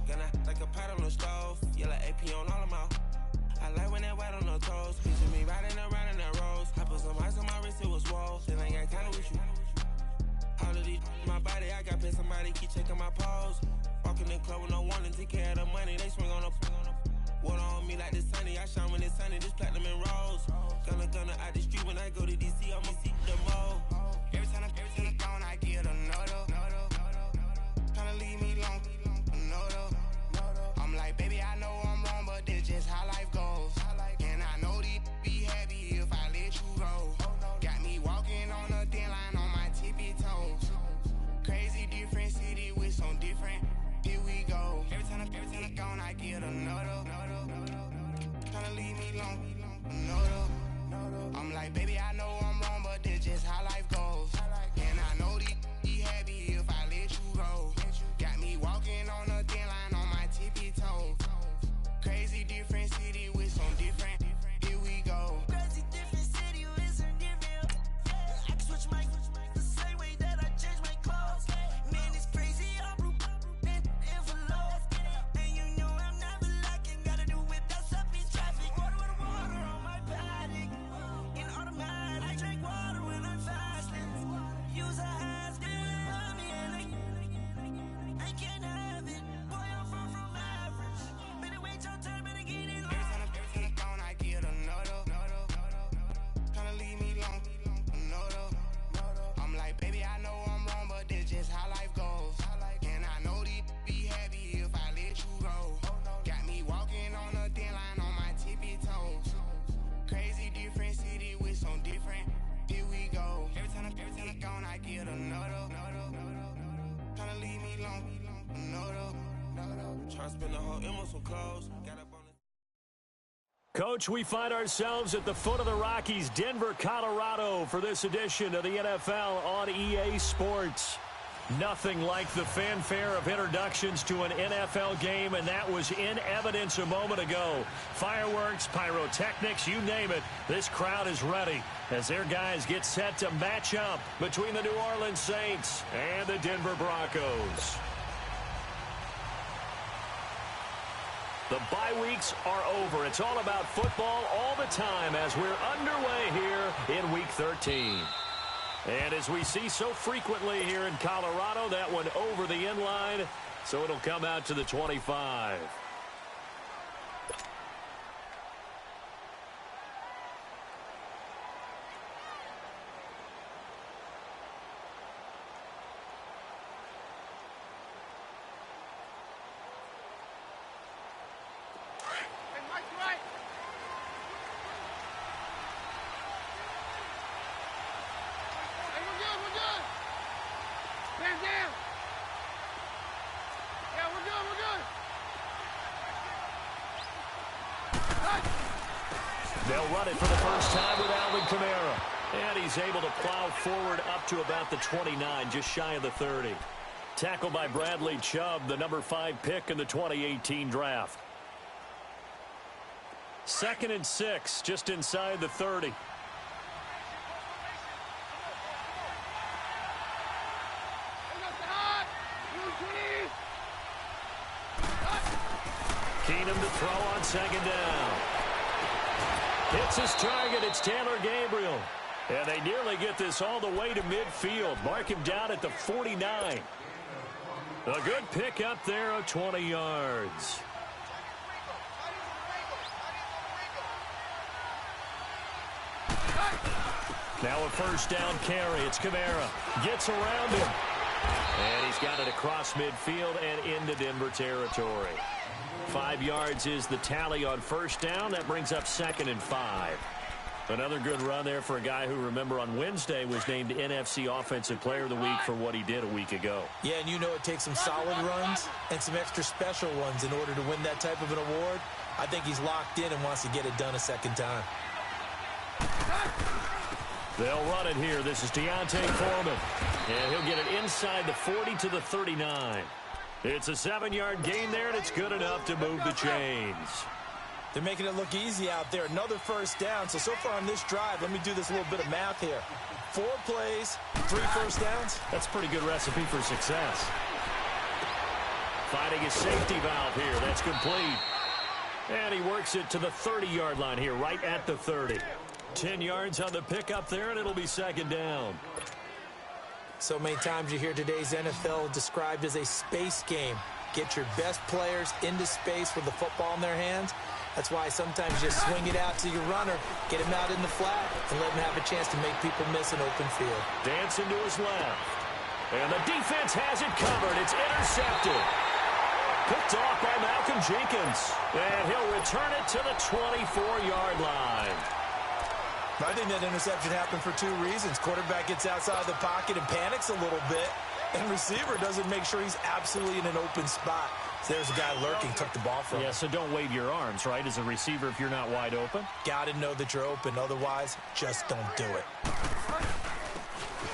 Gonna like a pot on the stove. Yeah, like AP on all of my. I like when that white on the toes. Picture me riding around in that rose. I put some ice on my wrist, it was swole. Then I got kinda with you. All of these my body, I got paid somebody keep checking my pose. Walking in the club with no warning, take care of the money. They swing on the water on me like the sunny. I shine when it's sunny, this platinum and rose. Gonna out the street when I go to DC, I'ma see the mo. Every time I'm gone, I get another. Tryna leave me long, another. I'm like, baby, I know I'm wrong, but this just how life goes. And I know these be happy if I let you go. Got me walking on a thin line on my tippy toes. Crazy different city with some different. Here we go. Every time I'm gone, I get another. Tryna leave me long, another. I'm like, baby, I know I'm wrong, but this just how life goes. And I know these be happy if I let you go. Got me walking on a thin line on my tippy toes. Crazy different city with some different. Here we go. Crazy different city with some different. I can switch my the same way that I change my clothes. Man, it's crazy. I'm envelope. And you know I'm never lacking. Gotta do it. That's up in traffic. Water on my paddock. In automatic. I drink water when I'm fasting. Use a has I can't have it. Boy, I'm far from average. Better wait your turn, better get in line. Every time I'm gone, I get another. Tryna leave me long, another. I'm like, baby, I know I'm wrong, but this just how life goes. And I know these be happy if I let you go. Got me walking on a thin line on my tippy toes. Crazy different city with some different. Here we go. Every time I'm gone, I get another. Tryna leave me long, another. Tryna spend the whole M on some clothes. Got up on the Coach, we find ourselves at the foot of the Rockies, Denver, Colorado, for this edition of the NFL on EA Sports. Nothing like the fanfare of introductions to an NFL game, and that was in evidence a moment ago. Fireworks, pyrotechnics, you name it. This crowd is ready as their guys get set to match up between the New Orleans Saints and the Denver Broncos. The bye weeks are over. It's all about football all the time as we're underway here in Week 13. And as we see so frequently here in Colorado, that one over the end line, so it'll come out to the 25. They'll run it for the first time with Alvin Kamara. And he's able to plow forward up to about the 29, just shy of the 30. Tackled by Bradley Chubb, the number 5 pick in the 2018 draft. 2nd and 6, just inside the 30. Keenum to throw on 2nd down. Hits his target. It's Taylor Gabriel. And they nearly get this all the way to midfield. Mark him down at the 49. A good pick up there of 20 yards. Now a first down carry. It's Kamara. Gets around him. And he's got it across midfield and into Denver territory. 5 yards is the tally on first down. That brings up 2nd and 5. Another good run there for a guy who, remember, on Wednesday was named NFC Offensive Player of the Week for what he did a week ago. Yeah, and you know it takes some solid runs and some extra special ones in order to win that type of an award. I think he's locked in and wants to get it done a second time. They'll run it here. This is Deontay Foreman. And he'll get it inside the 40 to the 39. It's a 7-yard gain there, and it's good enough to move the chains. They're making it look easy out there. Another first down. So far on this drive, let me do this little bit of math here. 4 plays, 3 first downs. That's a pretty good recipe for success. finding his safety valve here. That's complete. And he works it to the 30-yard line here, right at the 30. 10 yards on the pickup there, and it'll be second down. So many times you hear today's NFL described as a space game. Get your best players into space with the football in their hands. That's why sometimes you just swing it out to your runner, get him out in the flat, and let him have a chance to make people miss an open field. Dancing to his left. And the defense has it covered. It's intercepted. Picked off by Malcolm Jenkins. And he'll return it to the 24-yard line. I think that interception happened for two reasons. Quarterback gets outside the pocket and panics a little bit, and receiver doesn't make sure he's absolutely in an open spot. So there's a guy lurking, took the ball from him. Yeah, so don't wave your arms, right, as a receiver if you're not wide open? Got to know that you're open. Otherwise, just don't do it.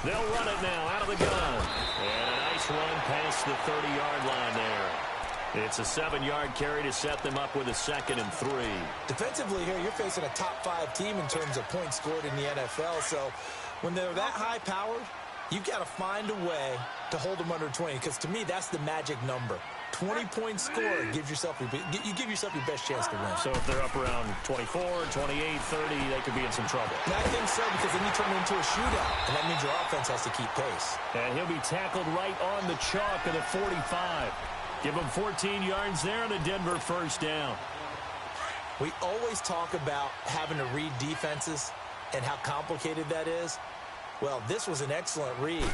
They'll run it now out of the gun. And a nice run past the 30-yard line there. It's a 7-yard carry to set them up with a 2nd and 3. Defensively here, you're facing a top-5 team in terms of points scored in the NFL. So when they're that high-powered, you've got to find a way to hold them under 20. Because to me, that's the magic number. 20-point score gives yourself you give yourself your best chance to win. So if they're up around 24, 28, 30, they could be in some trouble. And I think so, because then you turn it into a shootout, and that means your offense has to keep pace. And he'll be tackled right on the chalk of the 45. Give him 14 yards there and a Denver first down. We always talk about having to read defenses and how complicated that is. Well, this was an excellent read.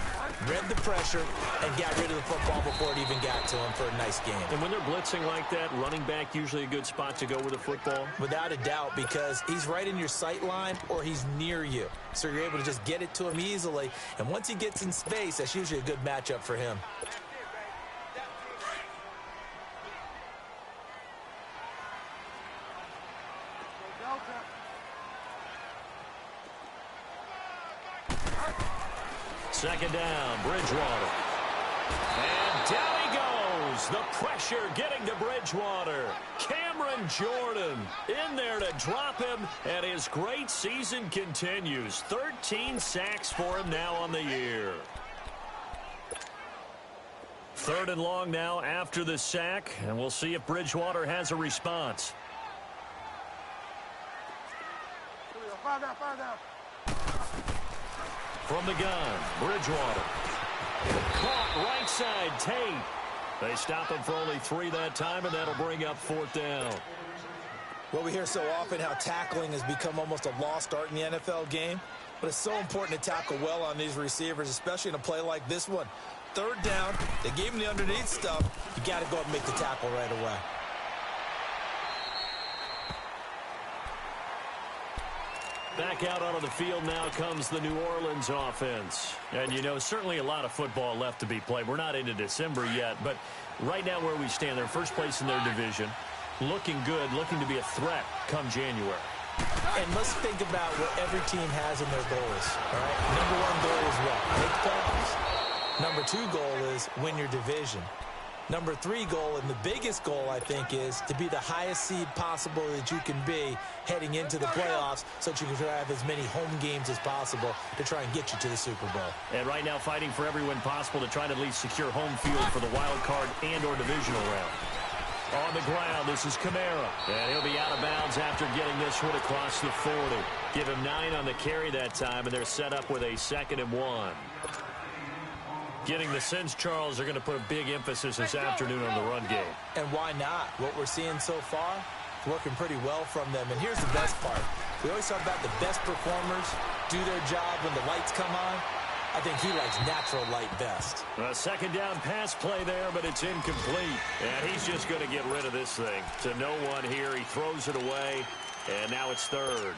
Read the pressure and got rid of the football before it even got to him for a nice game. And when they're blitzing like that, running back usually a good spot to go with the football? Without a doubt, because he's right in your sight line or he's near you. So you're able to just get it to him easily. And once he gets in space, that's usually a good matchup for him. Second down, Bridgewater. And down he goes. The pressure getting to Bridgewater. Cameron Jordan in there to drop him, and his great season continues. 13 sacks for him now on the year. 3rd and long now after the sack, and we'll see if Bridgewater has a response. From the gun, Bridgewater. Caught right side, Tate. They stop him for only 3 that time, and that'll bring up 4th down. Well, we hear so often how tackling has become almost a lost art in the NFL game, but it's so important to tackle well on these receivers, especially in a play like this one. 3rd down, they gave him the underneath stuff. You got to go up and make the tackle right away. Back out onto the field now comes the New Orleans offense. And, you know, certainly a lot of football left to be played. We're not into December yet, but right now where we stand, they're first place in their division. Looking good, looking to be a threat come January. And let's think about what every team has in their goals, all right? Number 1 goal is what? Make the playoffs. Number 2 goal is win your division. Number 3 goal, and the biggest goal, I think, is to be the highest seed possible that you can be heading into the playoffs so that you can have as many home games as possible to try and get you to the Super Bowl. And right now fighting for every win possible to try to at least secure home field for the wild card and or divisional round. On the ground, this is Kamara. And he'll be out of bounds after getting this one across the 40. Give him 9 on the carry that time, and they're set up with a 2nd and 1. Getting the sense, Charles, are going to put a big emphasis this afternoon on the run game. And why not? What we're seeing so far, working pretty well from them. And here's the best part. We always talk about the best performers do their job when the lights come on. I think he likes natural light best. A 2nd down pass play there, but it's incomplete. And he's just going to get rid of this thing. To no one here. He throws it away, and now it's 3rd.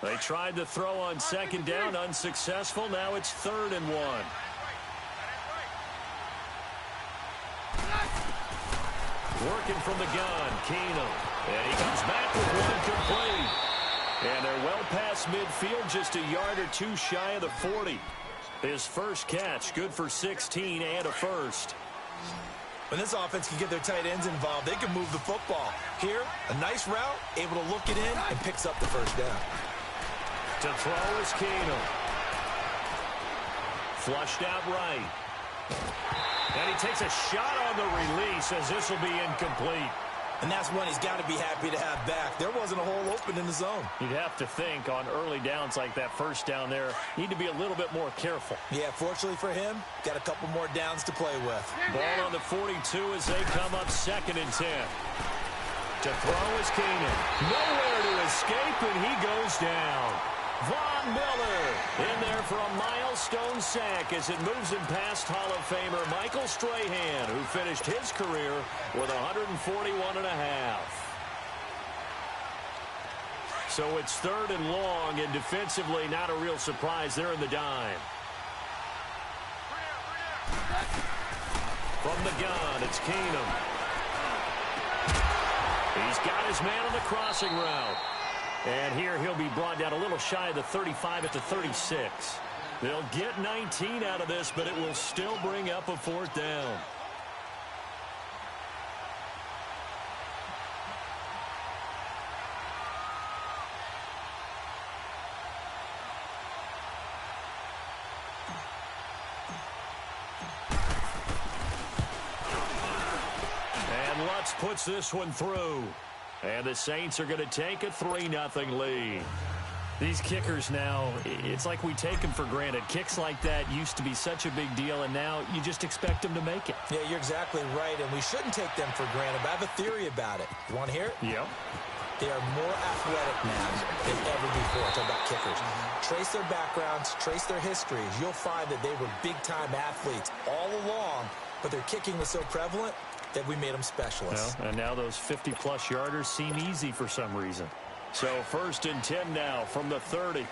They tried to throw on 2nd down, unsuccessful. Now it's 3rd and 1. Working from the gun, Keenum. And he comes back with one complete. And they're well past midfield, just a yard or 2 shy of the 40. His first catch, good for 16 and a first. When this offense can get their tight ends involved, they can move the football. Here, a nice route, able to look it in, and picks up the first down. To throw is Keenum. Flushed out right. And he takes a shot on the release as this will be incomplete. And that's one he's got to be happy to have back. There wasn't a hole open in the zone. You'd have to think on early downs like that first down there, need to be a little bit more careful. Yeah, fortunately for him, got a couple more downs to play with. Ball on the 42 as they come up 2nd and 10. To throw is Keenan. Nowhere to escape, and he goes down. Von Miller in there for a milestone sack as it moves him past Hall of Famer Michael Strahan, who finished his career with 141.5. So it's 3rd and long, and defensively not a real surprise. They're in the dime. From the gun, it's Keenum. He's got his man on the crossing route. And here he'll be brought down a little shy of the 35 at the 36. They'll get 19 out of this, but it will still bring up a 4th down. And Lutz puts this one through. And the Saints are going to take a 3-0 lead. These kickers now, it's like we take them for granted. Kicks like that used to be such a big deal, and now you just expect them to make it. Yeah, you're exactly right, and we shouldn't take them for granted. But I have a theory about it. You want to hear it? Yep. They are more athletic now than ever before. Talk about kickers. Trace their backgrounds, trace their histories. You'll find that they were big-time athletes all along, but their kicking was so prevalent that we made them specialists. Well, and now those 50-plus yarders seem easy for some reason. So 1st and 10 now from the 30.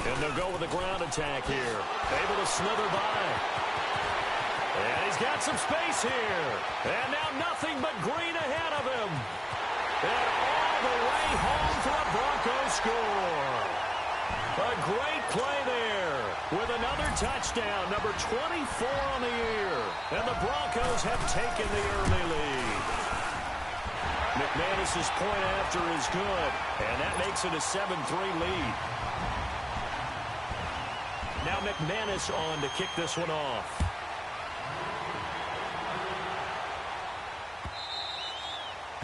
And they'll go with a ground attack here. Able to slither by. And he's got some space here. And now nothing but green ahead of him. And all the way home for a Broncos score. A great play there with another touchdown, number 24 on the year. And the Broncos have taken the early lead. McManus's point after is good, and that makes it a 7-3 lead. Now McManus on to kick this one off.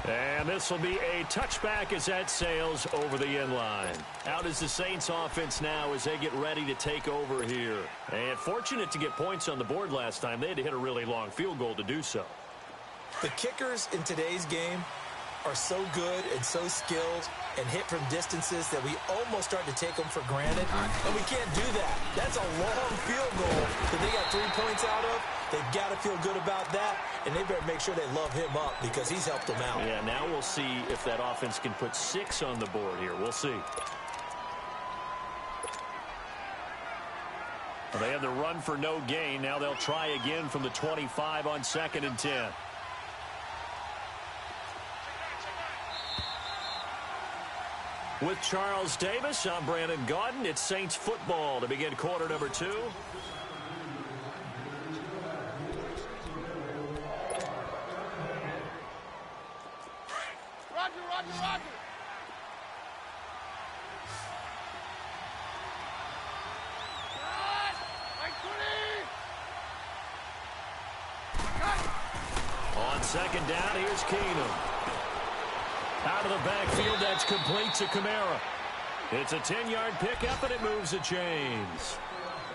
And this will be a touchback as that sails over the end line. Out is the Saints offense now as they get ready to take over here. And fortunate to get points on the board last time. They had to hit a really long field goal to do so. The kickers in today's game are so good and so skilled and hit from distances that we almost start to take them for granted. And we can't do that. That's a long field goal that they got 3 points out of. They've got to feel good about that, and they better make sure they love him up because he's helped them out. Yeah, now we'll see if that offense can put 6 on the board here. We'll see. Well, they had the run for no gain. Now they'll try again from the 25 on 2nd and 10. With Charles Davis, I'm Brandon Gaudin. It's Saints football to begin quarter number 2. Roger. On 2nd down, here's Keenum. Out of the backfield, that's complete to Kamara. It's a 10-yard pickup, and it moves the chains.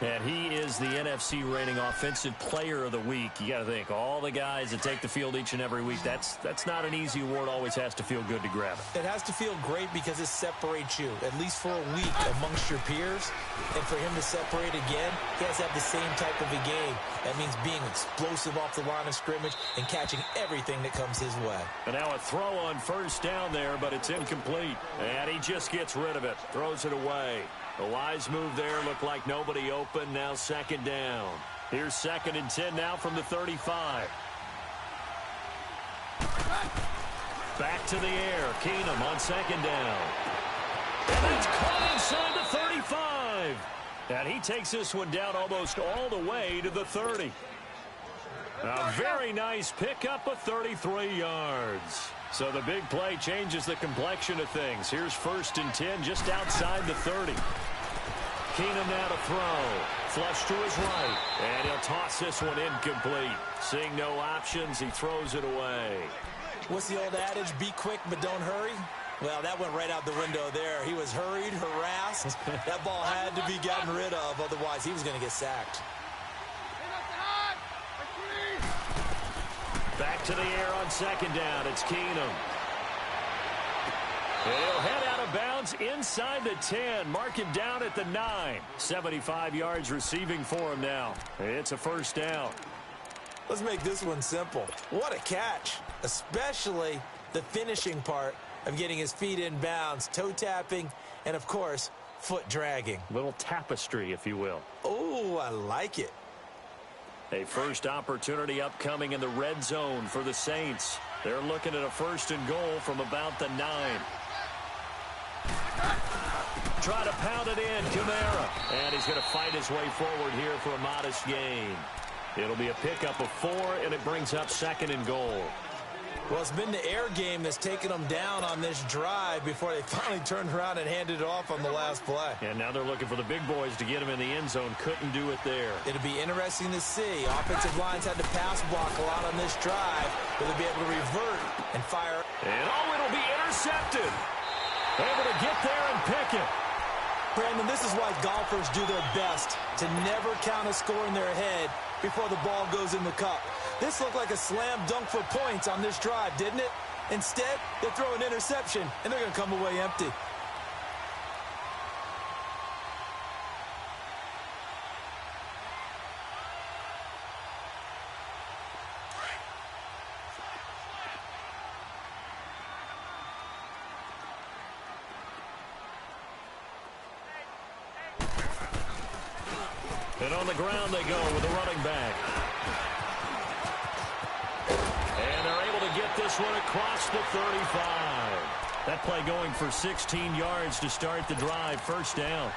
And he is the NFC reigning offensive player of the week. You got to think, all the guys that take the field each and every week, that's not an easy award. Always has to feel good to grab it. It has to feel great because it separates you, at least for a week, amongst your peers. And for him to separate again, he has to have the same type of a game. That means being explosive off the line of scrimmage and catching everything that comes his way. And now a throw on 1st down there, but it's incomplete. And he just gets rid of it, throws it away. A wise move there, looked like nobody open. Now 2nd down. Here's 2nd and 10 now from the 35. Back to the air. Keenum on 2nd down. And that's caught inside the 35. And he takes this one down almost all the way to the 30. A very nice pickup of 33 yards. So the big play changes the complexion of things. Here's 1st and 10 just outside the 30. Keenum now to throw. Flush to his right. And he'll toss this one incomplete. Seeing no options, he throws it away. What's the old adage? Be quick, but don't hurry. Well, that went right out the window there. He was hurried, harassed. That ball had to be gotten rid of. Otherwise, he was going to get sacked. Back to the air on 2nd down. It's Keenum. And he'll head out of bounds inside the 10. Mark him down at the 9. 75 yards receiving for him now. It's a 1st down. Let's make this one simple. What a catch, especially the finishing part of getting his feet in bounds, toe tapping, and, of course, foot dragging. Little tapestry, if you will. Oh, I like it. A first opportunity upcoming in the red zone for the Saints. They're looking at a 1st and goal from about the 9. Try to pound it in, Kamara. And he's going to fight his way forward here for a modest gain. It'll be a pickup of 4, and it brings up 2nd and goal. Well, it's been the air game that's taken them down on this drive before they finally turned around and handed it off on the last play. And now they're looking for the big boys to get him in the end zone. Couldn't do it there. It'll be interesting to see. Offensive lines had to pass block a lot on this drive. Will they be able to revert and fire? And it'll be intercepted. Able to get there and pick it. Brandon, this is why golfers do their best to never count a score in their head before the ball goes in the cup. This looked like a slam dunk for points on this drive, didn't it? Instead, they throw an interception, and they're going to come away empty. And on the ground they go with a running back. And they're able to get this one across the 35. That play going for 16 yards to start the drive. 1st down.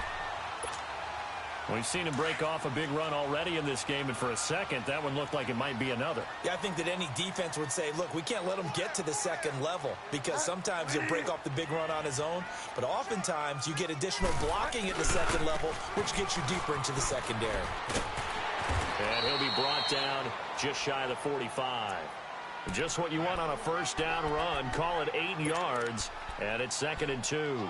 We've seen him break off a big run already in this game, and for a second, that one looked like it might be another. Yeah, I think that any defense would say, look, we can't let him get to the 2nd level, because sometimes he'll break off the big run on his own, but oftentimes you get additional blocking at the 2nd level, which gets you deeper into the secondary. And he'll be brought down just shy of the 45. Just what you want on a 1st down run. Call it 8 yards, and it's 2nd and 2.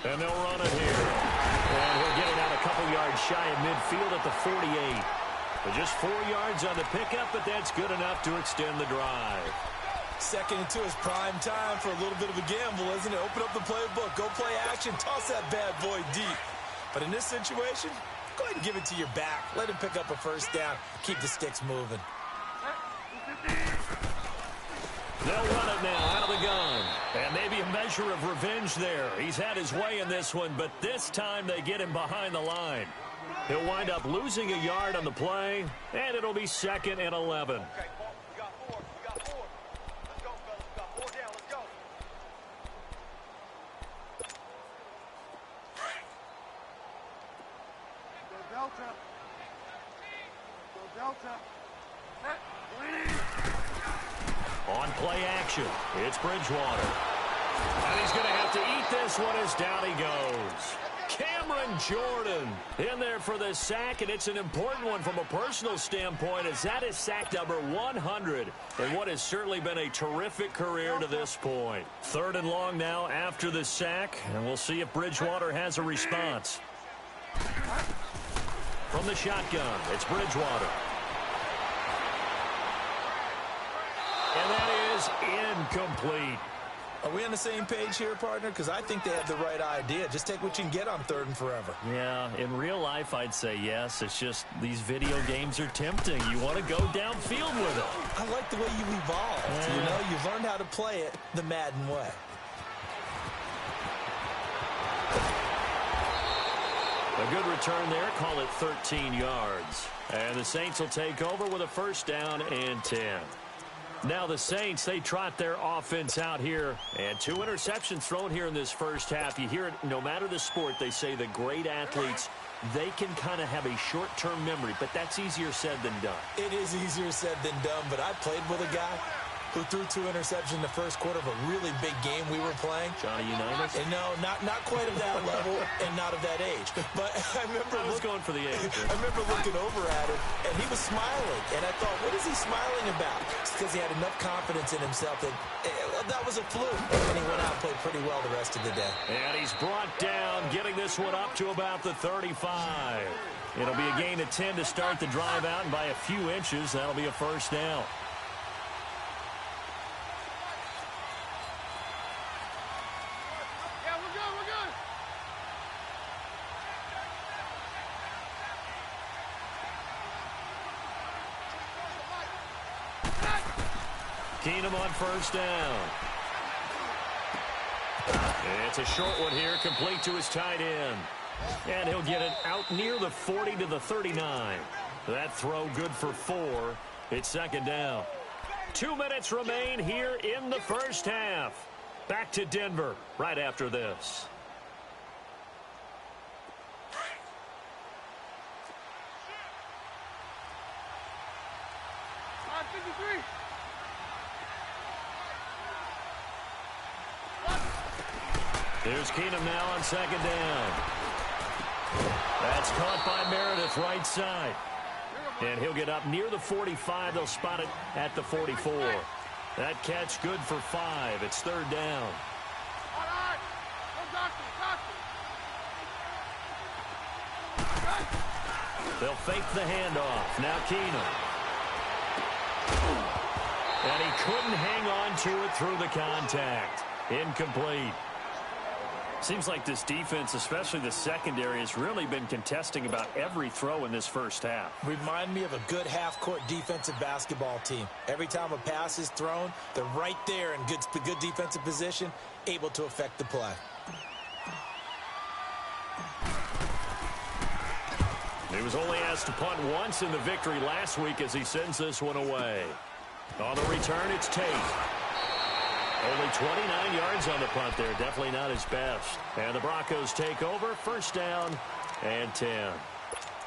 And they'll run it here. And he'll get it out a couple yards shy of midfield at the 48. But just 4 yards on the pickup, but that's good enough to extend the drive. 2nd and 2 is prime time for a little bit of a gamble, isn't it? Open up the playbook, go play action, toss that bad boy deep. But in this situation, go ahead and give it to your back. Let him pick up a 1st down. Keep the sticks moving. They'll run it now out of the gun. And maybe a measure of revenge there. He's had his way in this one, but this time they get him behind the line. He'll wind up losing a yard on the play, and it'll be 2nd and 11. On play action, it's Bridgewater. And he's going to have to eat this one as down he goes. Cameron Jordan in there for the sack, and it's an important one from a personal standpoint, as that is sack number 100 in what has certainly been a terrific career to this point. 3rd and long now after the sack, and we'll see if Bridgewater has a response. From the shotgun, it's Bridgewater. And that is incomplete. Are we on the same page here, partner? Because I think they have the right idea. Just take what you can get on 3rd and forever. Yeah, in real life, I'd say yes. It's just these video games are tempting. You want to go downfield with it. I like the way you evolved. Yeah. You know, you've learned how to play it the Madden way. A good return there. Call it 13 yards. And the Saints will take over with a first down and 10. Now the Saints, they trot their offense out here. And 2 interceptions thrown here in this first half. You hear it no matter the sport. They say the great athletes, they can kind of have a short-term memory. But that's easier said than done. It is easier said than done. But I played with a guy who threw 2 interceptions in the first quarter of a really big game we were playing. Johnny Unitas? And no, not quite of that level and not of that age. But I remember I was going for the age. I remember looking over at him, and he was smiling. And I thought, what is he smiling about? It's because he had enough confidence in himself that that was a fluke. And he went out and played pretty well the rest of the day. And he's brought down, getting this one up to about the 35. It'll be a gain of 10 to start the drive out, and by a few inches, that'll be a first down. Keenum on first down. It's a short one here, complete to his tight end. And he'll get it out near the 40 to the 39. That throw good for 4. It's second down. 2 minutes remain here in the first half. Back to Denver right after this. Here's Keenum now on second down. That's caught by Meredith right side. And he'll get up near the 45. They'll spot it at the 44. That catch good for 5. It's third down. They'll fake the handoff. Now Keenum. And he couldn't hang on to it through the contact. Incomplete. Seems like this defense, especially the secondary, has really been contesting about every throw in this first half. Remind me of a good half-court defensive basketball team. Every time a pass is thrown, they're right there in good defensive position, able to affect the play. He was only asked to punt once in the victory last week as he sends this one away. On the return, it's Tate. Only 29 yards on the punt there. Definitely not his best. And the Broncos take over. First down and 10.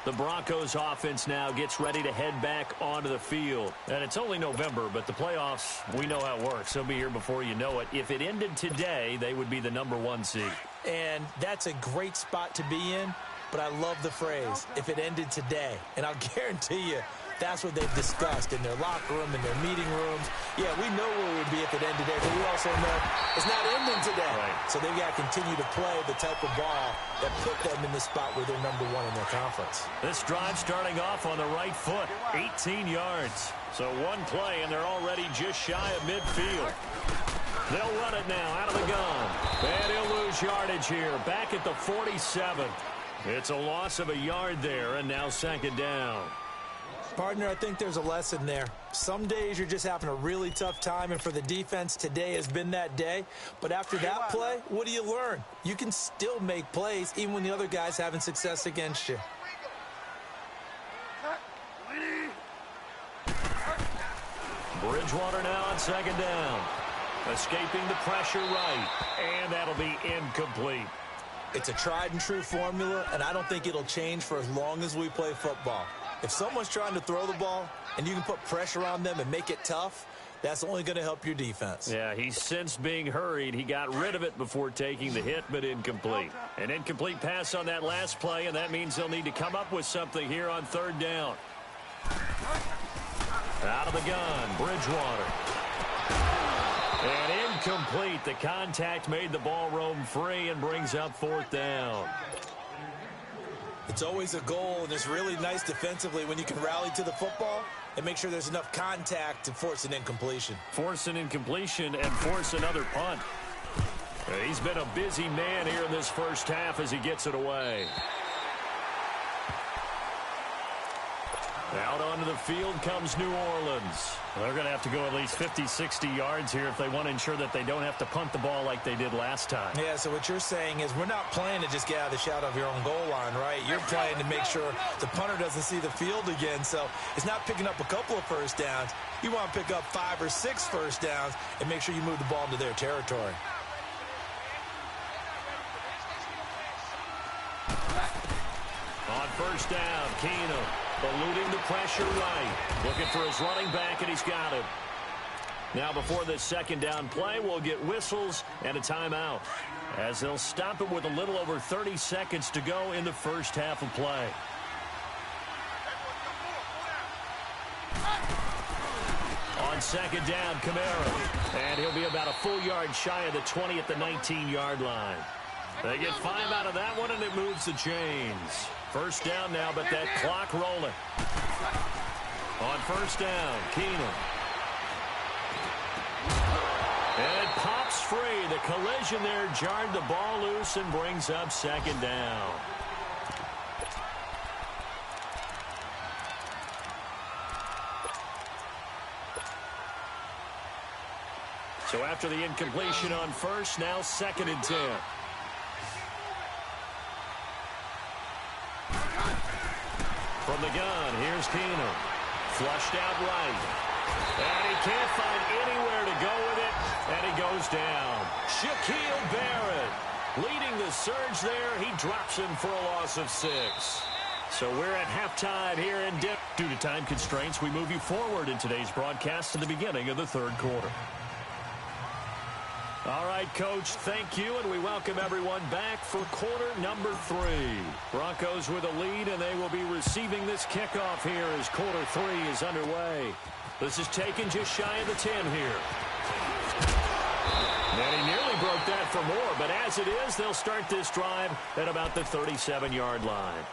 The Broncos offense now gets ready to head back onto the field. And it's only November, but the playoffs, we know how it works. They'll be here before you know it. If it ended today, they would be the #1 seed. And that's a great spot to be in, but I love the phrase, if it ended today. And I'll guarantee you, that's what they've discussed in their locker room, in their meeting rooms. Yeah, we know where we would be if it ended today, but we also know it's not ending today. Right. So they've got to continue to play the type of ball that put them in the spot where they're #1 in their conference. This drive starting off on the right foot, 18 yards. So one play, and they're already just shy of midfield. They'll run it now out of the gun. And he'll lose yardage here, back at the 47. It's a loss of a yard there, and now second down. Partner, I think there's a lesson there. Some days you're just having a really tough time, and for the defense, today has been that day. But after that play, what do you learn? You can still make plays even when the other guy's having success against you. Bridgewater now on second down. Escaping the pressure right, and that'll be incomplete. It's a tried-and-true formula, and I don't think it'll change for as long as we play football. If someone's trying to throw the ball and you can put pressure on them and make it tough, that's only going to help your defense. Yeah, he's since being hurried. He got rid of it before taking the hit, but incomplete. An incomplete pass on that last play, and that means they'll need to come up with something here on third down. Out of the gun, Bridgewater. And incomplete. The contact made the ball roam free and brings up fourth down. It's always a goal, and it's really nice defensively when you can rally to the football and make sure there's enough contact to force an incompletion. Force an incompletion and force another punt. He's been a busy man here in this first half as he gets it away. Out onto the field comes New Orleans. They're going to have to go at least 50, 60 yards here if they want to ensure that they don't have to punt the ball like they did last time. Yeah, so what you're saying is we're not playing to just get out of the shadow of your own goal line, right? You're playing to make sure the punter doesn't see the field again. So it's not picking up a couple of first downs. You want to pick up 5 or 6 first downs and make sure you move the ball into their territory. On first down, Keenum eluding the pressure right. Looking for his running back, and he's got him. Now before this second down play, we'll get whistles and a timeout, as they'll stop it with a little over 30 seconds to go in the first half of play. On second down, Kamara. And he'll be about a full yard shy of the 20 at the 19-yard line. They get 5 out of that one, and it moves the chains. First down now, but that clock rolling. On first down, Keenum. And it pops free. The collision there jarred the ball loose and brings up second down. So after the incompletion on first, now 2nd and 10. From the gun, here's Keenum. Flushed out right. And he can't find anywhere to go with it, and he goes down. Shaquille Barrett leading the surge there. He drops him for a loss of 6. So we're at halftime here in Denver. Due to time constraints, we move you forward in today's broadcast to the beginning of the third quarter. All right, Coach, thank you, and we welcome everyone back for quarter number 3. Broncos with a lead, and they will be receiving this kickoff here as quarter 3 is underway. This is taken just shy of the 10 here. And he nearly broke that for more, but as it is, they'll start this drive at about the 37-yard line.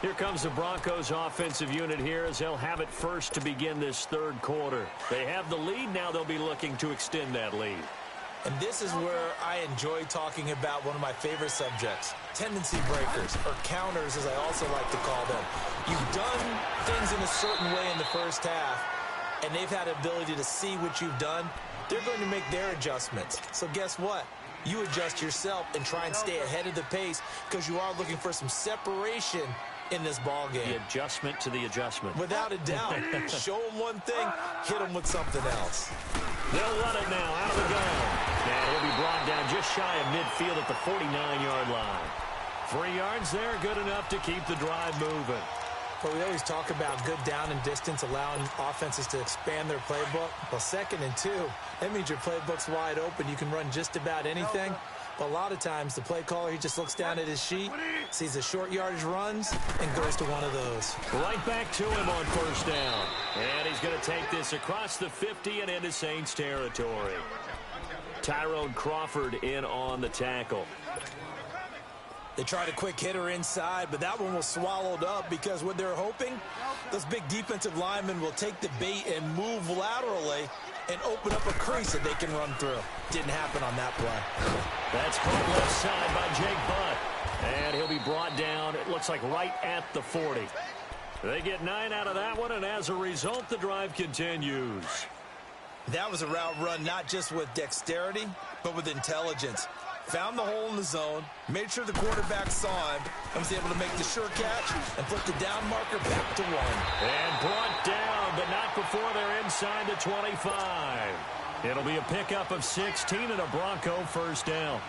Here comes the Broncos offensive unit here as they'll have it first to begin this third quarter. They have the lead. Now they'll be looking to extend that lead. And this is where I enjoy talking about one of my favorite subjects, tendency breakers, or counters as I also like to call them. You've done things in a certain way in the first half, and they've had the ability to see what you've done. They're going to make their adjustments. So guess what? You adjust yourself and try and stay ahead of the pace because you are looking for some separation in this ball game. The adjustment to the adjustment. Without a doubt. Show them one thing, hit them with something else. They'll run it now out of the gun. And he'll be brought down just shy of midfield at the 49-yard line. 3 yards there, good enough to keep the drive moving. But we always talk about good down and distance, allowing offenses to expand their playbook. Well, 2nd and 2, that means your playbook's wide open. You can run just about anything. But a lot of times, the play caller, he just looks down at his sheet, sees the short yardage runs, and goes to one of those. Right back to him on first down. And he's going to take this across the 50 and into Saints territory. Tyrone Crawford in on the tackle. They tried a quick hitter inside, but that one was swallowed up because what they're hoping, those big defensive linemen will take the bait and move laterally and open up a crease that they can run through. Didn't happen on that play. That's caught left side by Jake Butt. And he'll be brought down, it looks like right at the 40. They get 9 out of that one, and as a result, the drive continues. That was a route run not just with dexterity, but with intelligence. Found the hole in the zone, made sure the quarterback saw him, and was able to make the sure catch and flip the down marker back to 1. And brought down, but not before they're inside the 25. It'll be a pickup of 16 and a Bronco first down.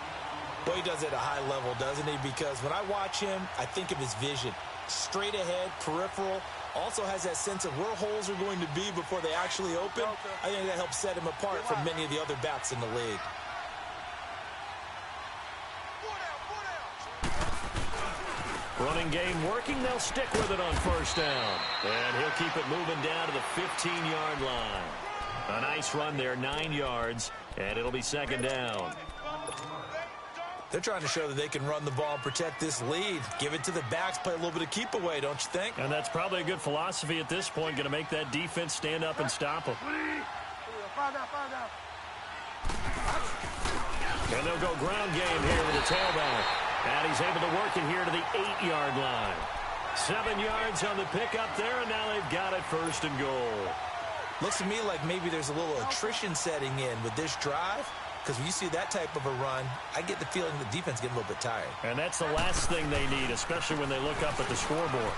Well, he does it at a high level, doesn't he? Because when I watch him, I think of his vision. Straight ahead, peripheral, also has that sense of where holes are going to be before they actually open. I think that helps set him apart from many of the other backs in the league. Running game working. They'll stick with it on first down. And he'll keep it moving down to the 15-yard line. A nice run there, 9 yards, and it'll be second down. They're trying to show that they can run the ball and protect this lead. Give it to the backs, play a little bit of keep away, don't you think? And that's probably a good philosophy at this point, going to make that defense stand up and stop them. And they'll go ground game here with the tailback. And he's able to work it here to the 8-yard line. 7 yards on the pickup there, and now they've got it 1st and goal. Looks to me like maybe there's a little attrition setting in with this drive, because when you see that type of a run, I get the feeling the defense getting a little bit tired. And that's the last thing they need, especially when they look up at the scoreboard.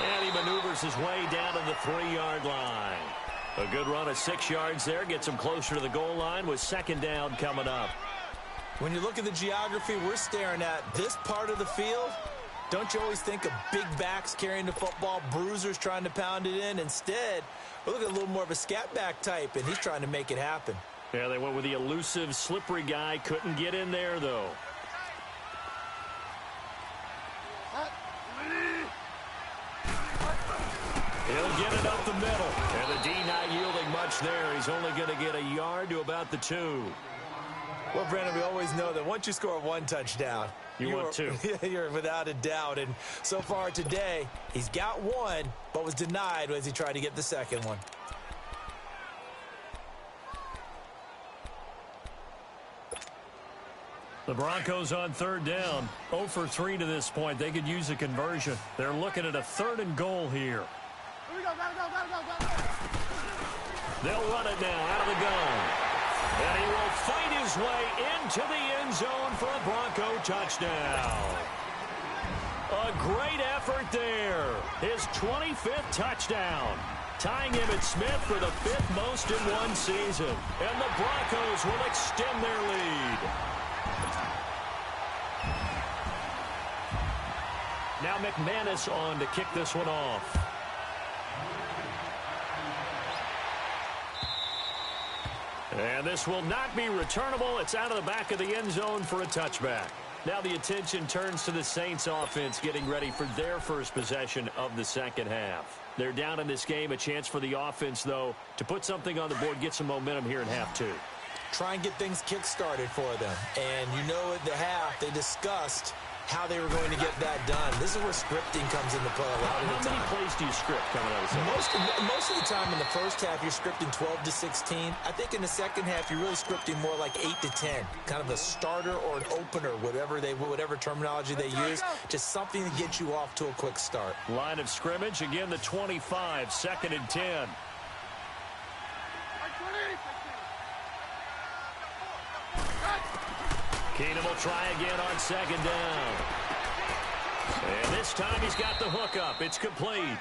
And he maneuvers his way down to the 3-yard line. A good run of 6 yards there gets him closer to the goal line with 2nd down coming up. When you look at the geography we're staring at, this part of the field, don't you always think of big backs carrying the football, bruisers trying to pound it in? Instead, we're looking at a little more of a scat back type, and he's trying to make it happen. Yeah, they went with the elusive, slippery guy. Couldn't get in there, though. He'll get it up the middle. And the D not yielding much there. He's only going to get a yard to about the 2. Well, Brandon, we always know that once you score 1 touchdown, you want 2. You're without a doubt. And so far today, he's got 1, but was denied as he tried to get the 2nd one. The Broncos on 3rd down. 0 for 3 to this point. They could use a conversion. They're looking at a 3rd and goal here. Here we go, go. They'll run it now out of the gun. And he will fight his way into the end zone for a Bronco touchdown. A great effort there. His 25th touchdown. Tying Emmitt Smith for the 5th most in one season. And the Broncos will extend their lead. Now McManus on to kick this one off. And this will not be returnable. It's out of the back of the end zone for a touchback. Now the attention turns to the Saints offense getting ready for their first possession of the 2nd half. They're down in this game. A chance for the offense, though, to put something on the board, get some momentum here in half 2. Try and get things kick-started for them. And you know at the half they discussed how they were going to get that done. This is where scripting comes into play a lot of the time. How many plays do you script coming out of the second? Most of the time in the first half, you're scripting 12 to 16. I think in the second half, you're really scripting more like 8 to 10. Kind of a starter or an opener, whatever terminology they use. Just something to get you off to a quick start. Line of scrimmage, again the 25, 2nd and 10. Keenum will try again on 2nd down. And this time he's got the hook up. It's complete.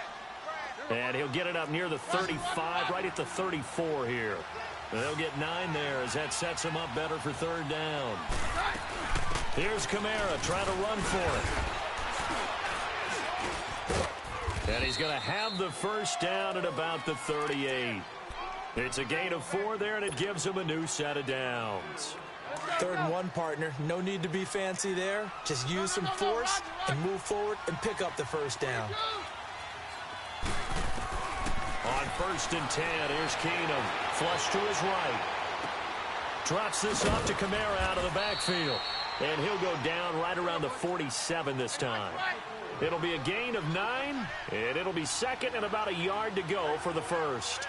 And he'll get it up near the 35, right at the 34 here. They'll get 9 there as that sets him up better for 3rd down. Here's Kamara trying to run for it. And he's going to have the 1st down at about the 38. It's a gain of 4 there, and it gives him a new set of downs. 3rd and 1, partner. No need to be fancy there. Just use some force and move forward and pick up the 1st down. On 1st and 10, here's Keenum. Flush to his right. Drops this off to Kamara out of the backfield. And he'll go down right around the 47 this time. It'll be a gain of 9, and it'll be 2nd and about a yard to go for the 1st.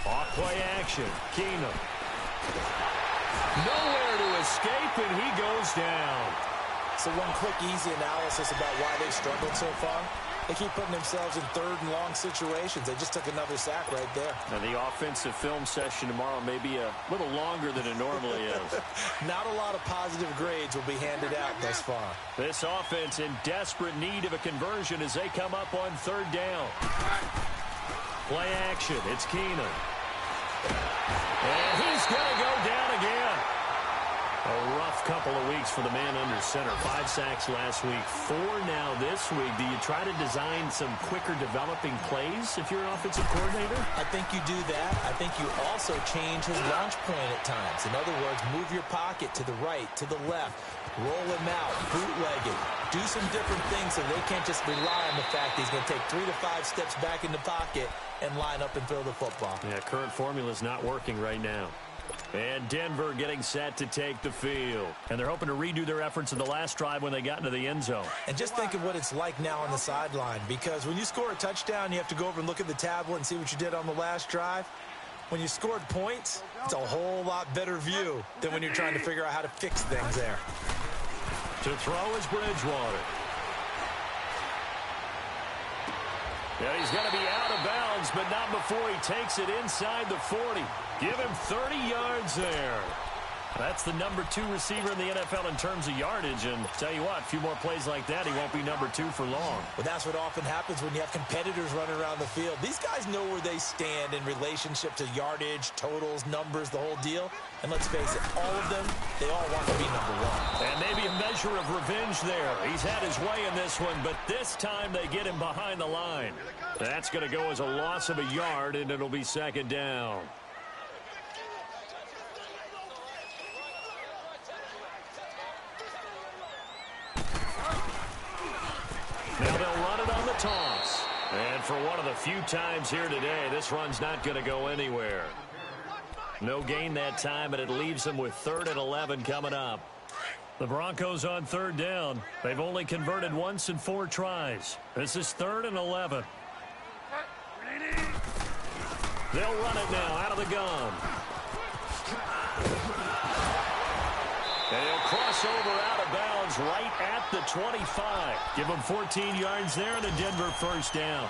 Off play action. Keenum. Nowhere to escape, and he goes down. So one quick, easy analysis about why they've struggled so far. They keep putting themselves in 3rd and long situations. They just took another sack right there. And the offensive film session tomorrow may be a little longer than it normally is. Not a lot of positive grades will be handed out thus far. This offense in desperate need of a conversion as they come up on 3rd down. Play action. It's Keenum. And he's going to go down again. A rough couple of weeks for the man under center. 5 sacks last week, 4 now this week. Do you try to design some quicker developing plays if you're an offensive coordinator? I think you do that. I think you also change his launch point at times. In other words, move your pocket to the right, to the left. Roll him out, bootleg it. Do some different things so they can't just rely on the fact that he's going to take 3 to 5 steps back in the pocket and line up and throw the football. Yeah, current formula is not working right now. And Denver getting set to take the field. And they're hoping to redo their efforts in the last drive when they got into the end zone. And just think of what it's like now on the sideline. Because when you score a touchdown, you have to go over and look at the tablet and see what you did on the last drive. when you scored points, it's a whole lot better view than when you're trying to figure out how to fix things there. To throw is Bridgewater. And he's going to be out of bounds, but not before he takes it inside the 40. Give him 30 yards there. That's the number 2 receiver in the NFL in terms of yardage. And tell you what, a few more plays like that, he won't be number 2 for long. But that's what often happens when you have competitors running around the field. These guys know where they stand in relationship to yardage, totals, numbers, the whole deal. And let's face it, all of them, they all want to be number 1. And maybe a measure of revenge there. He's had his way in this one, but this time they get him behind the line. That's going to go as a loss of a yard, and it'll be second down. Now they'll run it on the toss. And for one of the few times here today, this run's not going to go anywhere. No gain that time, and it leaves them with 3rd and 11 coming up. The Broncos on 3rd down. They've only converted once in 4 tries. This is 3rd and 11. They'll run it now out of the gun. And he'll cross over out of bounds right at the 25. Give him 14 yards there and a Denver first down.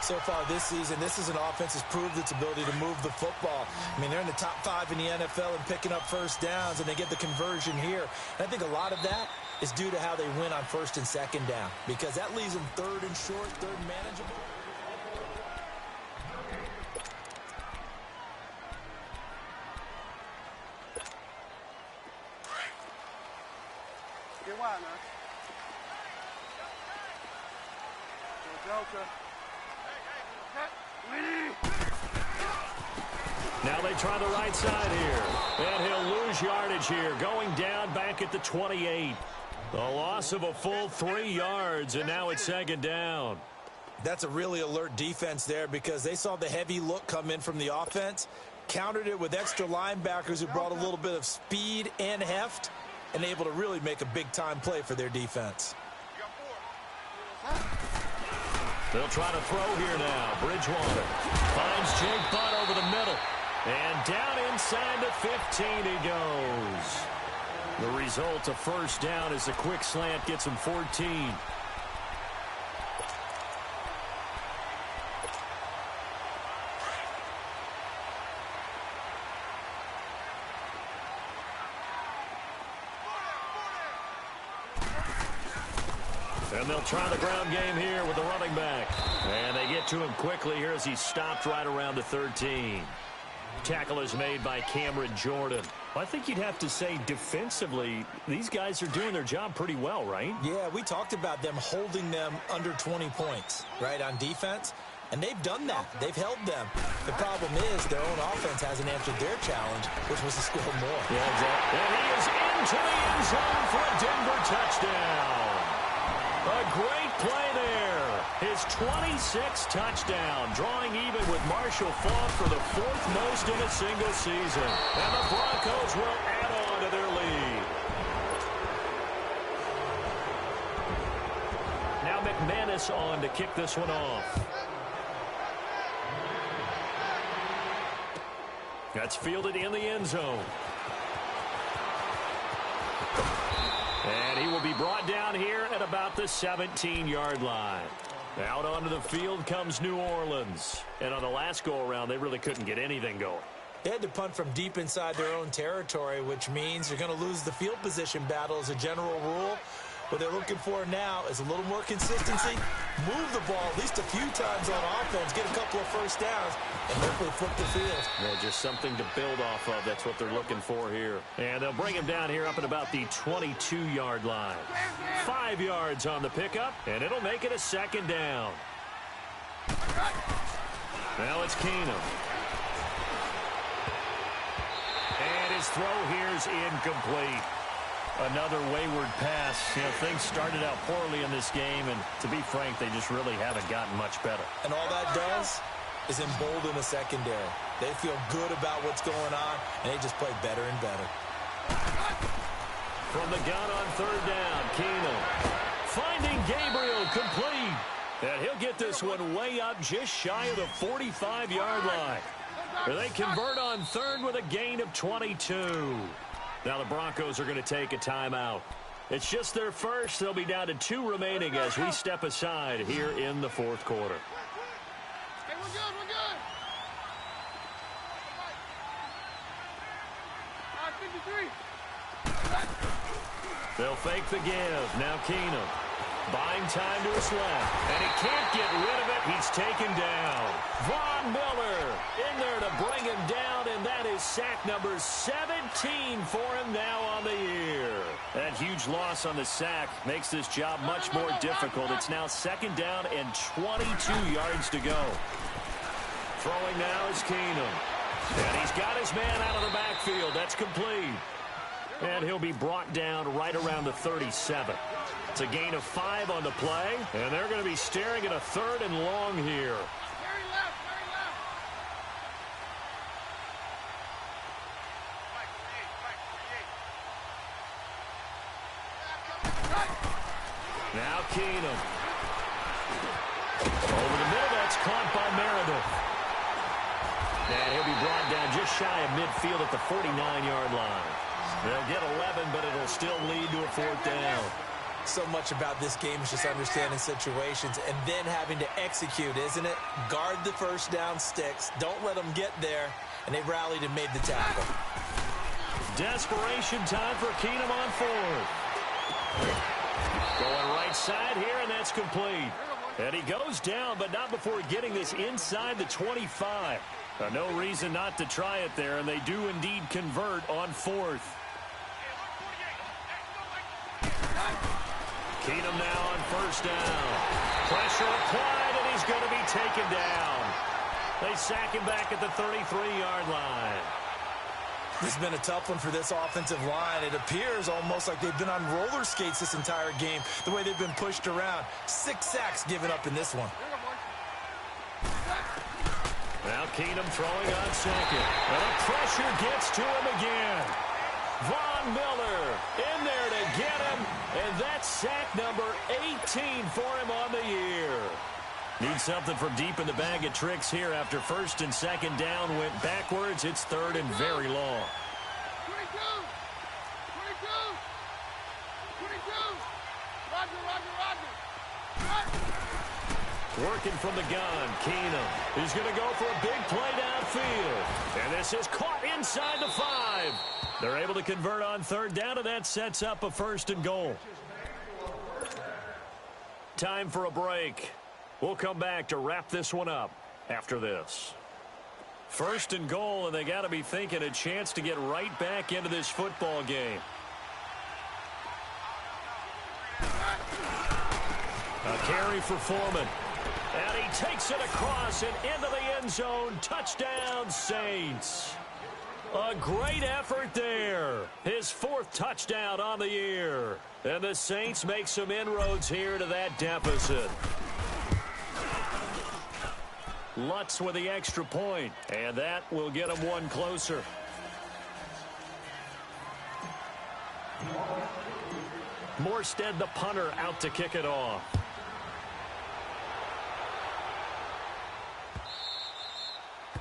So far this season, this is an offense that's proved its ability to move the football. I mean, they're in the top 5 in the NFL in picking up first downs, and they get the conversion here. And I think a lot of that is due to how they win on 1st and 2nd down, because that leaves them 3rd and short, 3rd and manageable. Get wide, man. Joker. Now they try the right side here. And he'll lose yardage here. Going down back at the 28. The loss of a full 3 yards, and now it's 2nd down. That's a really alert defense there because they saw the heavy look come in from the offense, countered it with extra linebackers who brought a little bit of speed and heft, and able to really make a big-time play for their defense. They'll try to throw here now. Bridgewater finds Jake Butt over the middle. And down inside the 15 he goes. The result, a first down, as a quick slant gets him 14. And they'll try the ground game here with the running back. And they get to him quickly here as he's stopped right around the 13. Tackle is made by Cameron Jordan. Well, I think you'd have to say defensively, these guys are doing their job pretty well, right? Yeah, we talked about them holding them under 20 points, right, on defense. And they've done that. They've held them. The problem is their own offense hasn't answered their challenge, which was to score more. Yeah, exactly. And he is into the end zone for a Denver touchdown. A great play there. His 26th touchdown, drawing even with Marshall Faulk for the 4th most in a single season. And the Broncos will add on to their lead. Now McManus on to kick this one off. That's fielded in the end zone. And he will be brought down here at about the 17-yard line. Out onto the field comes New Orleans. And on the last go-around, they really couldn't get anything going. They had to punt from deep inside their own territory, which means you're going to lose the field position battle as a general rule. What they're looking for now is a little more consistency, move the ball at least a few times on offense, get a couple of first downs, and hopefully flip the field. Yeah, just something to build off of. That's what they're looking for here. And they'll bring him down here up at about the 22-yard line. 5 yards on the pickup, and it'll make it a 2nd down. Now it's Keenum. And his throw here is incomplete. Another wayward pass. You know, things started out poorly in this game, and to be frank, they just really haven't gotten much better. And all that does is embolden the secondary. They feel good about what's going on, and they just play better and better. From the gun on 3rd down, Keenum finding Gabriel complete. And he'll get this one way up just shy of the 45-yard line. They convert on third with a gain of 22. Now the Broncos are going to take a timeout. It's just their first. They'll be down to 2 remaining as we step aside here in the fourth quarter. Hey, we're good, we're good. 53. They'll fake the give. Now Keenum. Buying time to his left. And he can't get rid of it. He's taken down. Von Miller in there to bring him down, and that is sack number 17 for him now on the year. That huge loss on the sack makes this job much more difficult. It's now 2nd down and 22 yards to go. Throwing now is Keenum. And he's got his man out of the backfield. That's complete. And he'll be brought down right around the 37. It's a gain of 5 on the play, and they're going to be staring at a 3rd and long here. Very left, very left. Now Keenum. Over the middle, that's caught by Meredith. And he'll be brought down just shy of midfield at the 49-yard line. They'll get 11, but it'll still lead to a 4th down. So much about this game is just understanding situations and then having to execute, isn't it? Guard the first down sticks. Don't let them get there. And they rallied and made the tackle. Desperation time for Keenum on 4th. Going right side here, and that's complete. And he goes down, but not before getting this inside the 25. No reason not to try it there, and they do indeed convert on 4th. Keenum now on 1st down. Pressure applied, and he's going to be taken down. They sack him back at the 33-yard line. This has been a tough one for this offensive line. It appears almost like they've been on roller skates this entire game, the way they've been pushed around. 6 sacks given up in this one. Now Keenum throwing on 2nd. And the pressure gets to him again. Von Miller in there to get him, and that's sack number 18 for him on the year. Need something from deep in the bag of tricks here after 1st and 2nd down went backwards. It's 3rd and very long. 22. 22. Roger. Working from the gun, Keenum. He's going to go for a big play downfield. And this is caught inside the 5. They're able to convert on 3rd down, and that sets up a 1st and goal. Time for a break. We'll come back to wrap this one up after this. 1st and goal, and they got to be thinking a chance to get right back into this football game. A carry for Foreman. And he takes it across and into the end zone. Touchdown, Saints. A great effort there. His 4th touchdown on the year. And the Saints make some inroads here to that deficit. Lutz with the extra point. And that will get him one closer. Morstead, the punter, out to kick it off.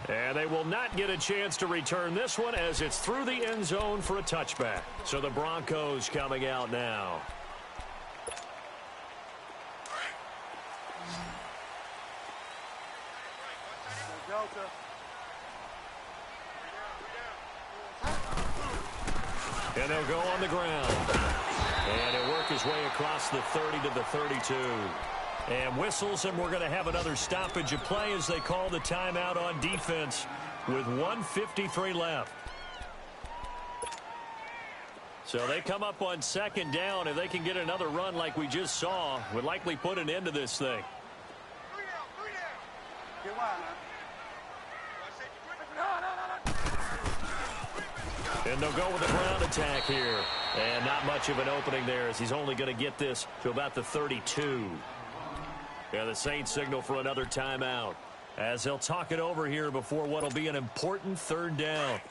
And they will not get a chance to return this one as it's through the end zone for a touchback. So the Broncos coming out now. Delta. And they'll go on the ground. And he'll work his way across the 30 to the 32. And whistles, and we're going to have another stoppage of play as they call the timeout on defense with 1:53 left. So they come up on 2nd down. If they can get another run like we just saw, would likely put an end to this thing. Get wild, man. And they'll go with a ground attack here. And not much of an opening there as he's only going to get this to about the 32. And the Saints signal for another timeout as they'll talk it over here before what will be an important 3rd down.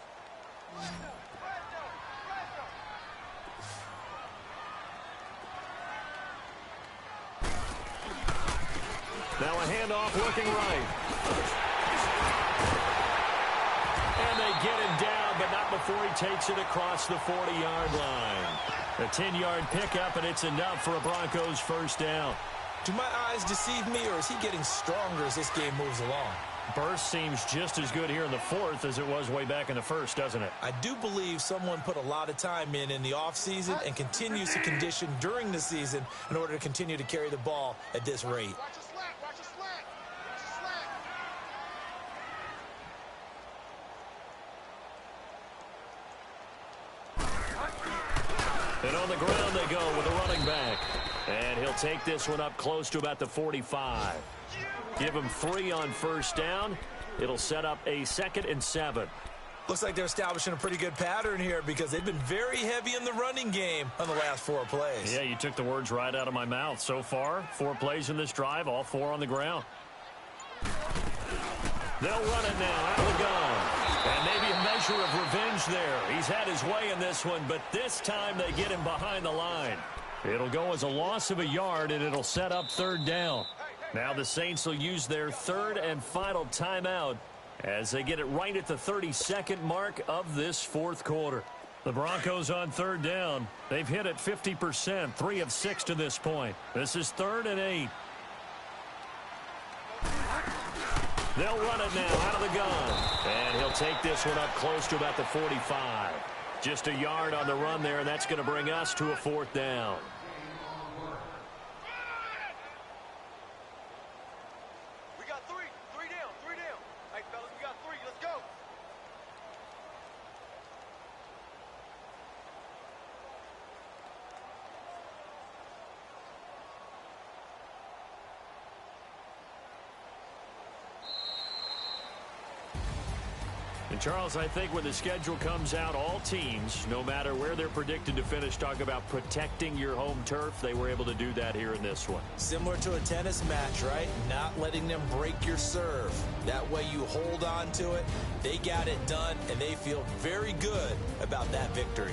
Now a handoff looking right. get him down, but not before he takes it across the 40-yard line. A 10-yard pickup, and it's enough for a Broncos first down. Do my eyes deceive me, or is he getting stronger as this game moves along? Burst seems just as good here in the fourth as it was way back in the first, doesn't it? I do believe someone put a lot of time in the offseason and continues to condition during the season in order to continue to carry the ball at this rate. Watch your slack, watch your slack, watch your slack. And on the ground they go with a running back. And he'll take this one up close to about the 45. Give him 3 on first down. It'll set up a 2nd and 7. Looks like they're establishing a pretty good pattern here because they've been very heavy in the running game on the last 4 plays. Yeah, you took the words right out of my mouth. So far, 4 plays in this drive, all 4 on the ground. They'll run it now out of the gun. And maybe a measure of revenge there. He's had his way in this one, but this time they get him behind the line. It'll go as a loss of a yard, and it'll set up 3rd down. Now the Saints will use their 3rd and final timeout as they get it right at the 32nd mark of this 4th quarter. The Broncos on 3rd down. They've hit it 50%, 3 of 6 to this point. This is 3rd and 8. They'll run it now out of the gun. And he'll take this one up close to about the 45. Just a yard on the run there, and that's going to bring us to a 4th down. And Charles, I think when the schedule comes out, all teams, no matter where they're predicted to finish, talk about protecting your home turf. They were able to do that here in this one. Similar to a tennis match, right? Not letting them break your serve. That way you hold on to it. They got it done, and they feel very good about that victory.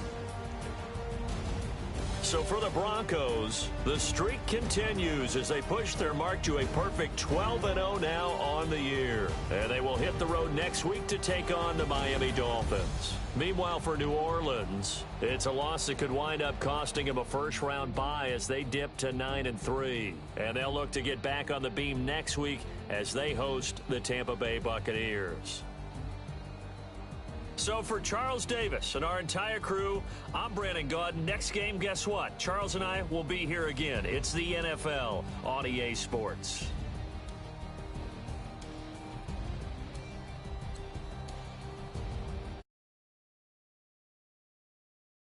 So for the Broncos, the streak continues as they push their mark to a perfect 12-0 now on the year. And they will hit the road next week to take on the Miami Dolphins. Meanwhile, for New Orleans, it's a loss that could wind up costing them a first-round bye as they dip to 9-3. And they'll look to get back on the beam next week as they host the Tampa Bay Buccaneers. So for Charles Davis and our entire crew, I'm Brandon Gaudin. Next game, guess what? Charles and I will be here again. It's the NFL on EA Sports.